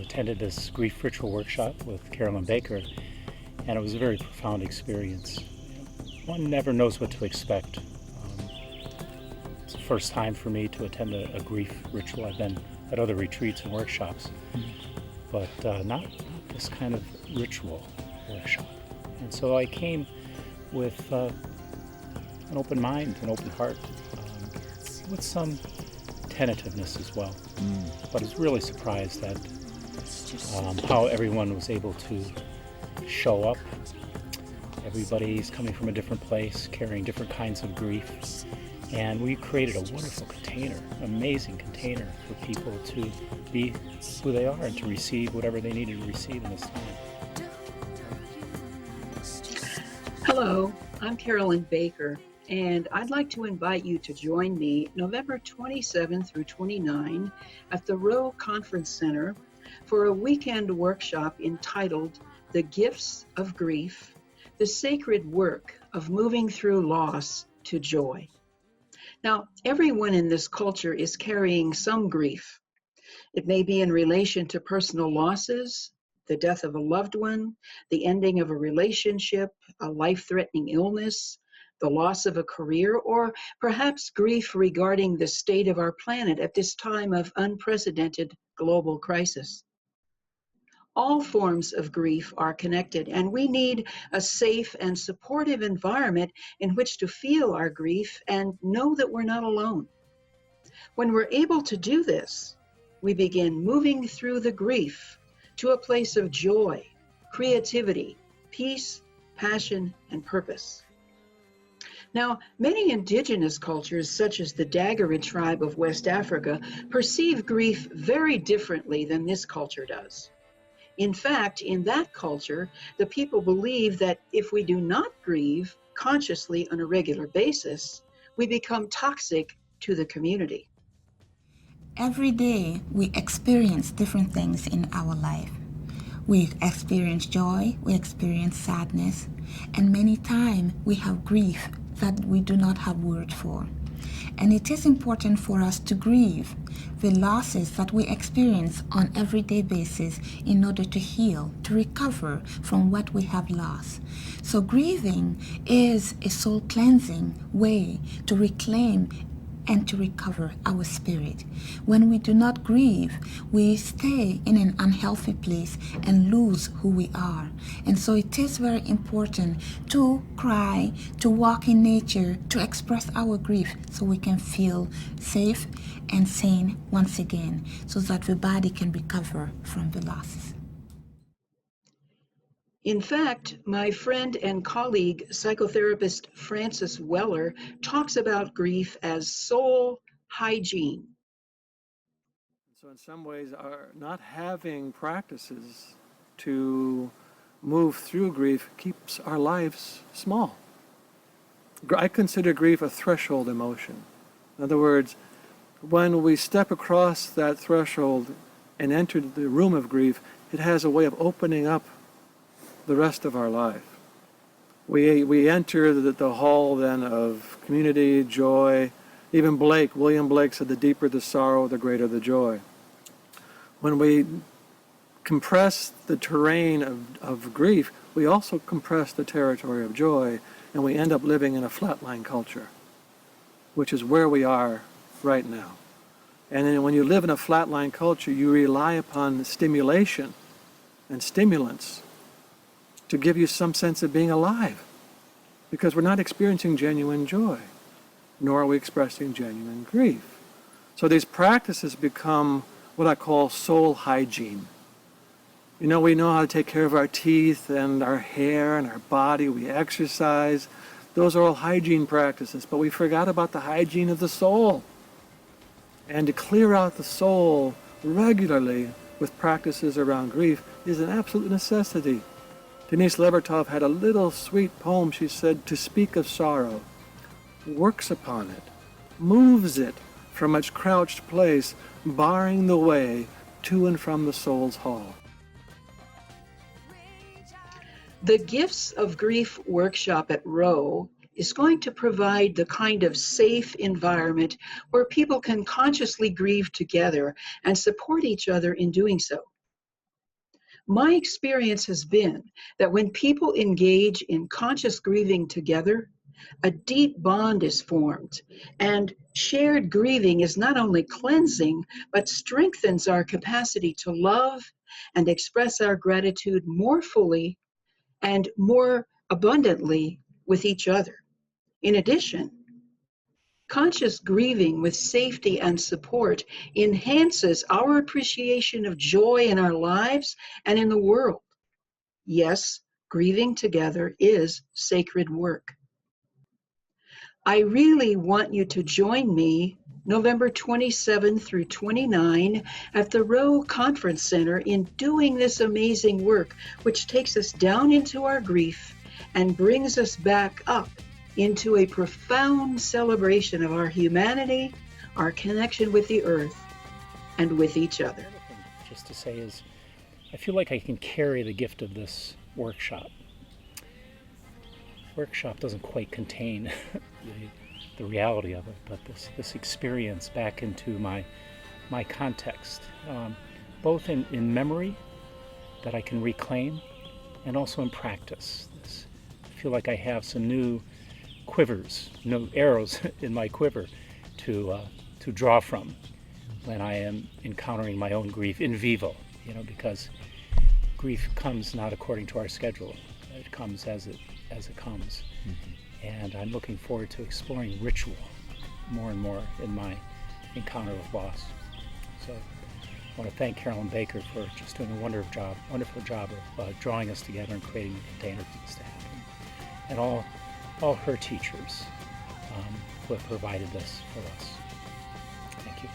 attended this grief ritual workshop with Carolyn Baker, and it was a very profound experience. One never knows what to expect. It's the first time for me to attend a grief ritual. I've been at other retreats and workshops, but not this kind of ritual workshop. And so I came with an open mind, an open heart, with some tentativeness as well. But I was really surprised at how everyone was able to show up. Everybody's coming from a different place, carrying different kinds of grief. And we created a wonderful container, amazing container for people to be who they are and to receive whatever they needed to receive in this time. Hello, I'm Carolyn Baker, and I'd like to invite you to join me November 27 through 29 at the Rowe Conference Center for a weekend workshop entitled The Gifts of Grief, the Sacred Work of Moving Through Loss to Joy. Now, everyone in this culture is carrying some grief. It may be in relation to personal losses, the death of a loved one, the ending of a relationship, a life-threatening illness, the loss of a career, or perhaps grief regarding the state of our planet at this time of unprecedented global crisis. All forms of grief are connected, and we need a safe and supportive environment in which to feel our grief and know that we're not alone. When we're able to do this, we begin moving through the grief to a place of joy, creativity, peace, passion, and purpose. Now, many indigenous cultures, such as the Dagara tribe of West Africa, perceive grief very differently than this culture does. In fact, in that culture, the people believe that if we do not grieve consciously on a regular basis, we become toxic to the community. Every day, we experience different things in our life. We experience joy, we experience sadness, and many times we have grief that we do not have words for. And it is important for us to grieve the losses that we experience on an everyday basis in order to heal, to recover from what we have lost. So grieving is a soul cleansing way to reclaim and to recover our spirit. When we do not grieve, we stay in an unhealthy place and lose who we are. And so it is very important to cry, to walk in nature, to express our grief so we can feel safe and sane once again, so that the body can recover from the losses. In fact, my friend and colleague, psychotherapist Frances Weller, talks about grief as soul hygiene. So in some ways, our not having practices to move through grief keeps our lives small. I consider grief a threshold emotion. In other words, when we step across that threshold and enter the room of grief, it has a way of opening up the rest of our life. We enter the hall then of community, joy. Even William Blake said, the deeper the sorrow, the greater the joy. When we compress the terrain of grief, we also compress the territory of joy, and we end up living in a flatline culture, which is where we are right now. And then when you live in a flatline culture, you rely upon stimulation and stimulants to give you some sense of being alive, because we're not experiencing genuine joy, nor are we expressing genuine grief. So these practices become what I call soul hygiene. You know, we know how to take care of our teeth and our hair and our body. We exercise. Those are all hygiene practices, but we forgot about the hygiene of the soul. And to clear out the soul regularly with practices around grief is an absolute necessity. Denise Levertov had a little sweet poem. She said, to speak of sorrow works upon it, moves it from its crouched place, barring the way to and from the soul's hall. The Gifts of Grief workshop at Rowe is going to provide the kind of safe environment where people can consciously grieve together and support each other in doing so. My experience has been that when people engage in conscious grieving together, a deep bond is formed, and shared grieving is not only cleansing, but strengthens our capacity to love and express our gratitude more fully and more abundantly with each other. In addition, conscious grieving with safety and support enhances our appreciation of joy in our lives and in the world. Yes, grieving together is sacred work. I really want you to join me November 27 through 29 at the Rowe Conference Center in doing this amazing work, which takes us down into our grief and brings us back up into a profound celebration of our humanity, our connection with the earth, and with each other. Another thing just to say is, I feel like I can carry the gift of this workshop. Workshop doesn't quite contain the reality of it, but this experience back into my context, both in memory that I can reclaim, and also in practice. I feel like I have some new quivers, no arrows in my quiver to draw from when I am encountering my own grief in vivo. Because grief comes not according to our schedule; it comes as it comes. Mm-hmm. And I'm looking forward to exploring ritual more and more in my encounter with loss. So I want to thank Carolyn Baker for just doing a wonderful job of drawing us together and creating a container for this to happen. And all her teachers who have provided this for us. Thank you.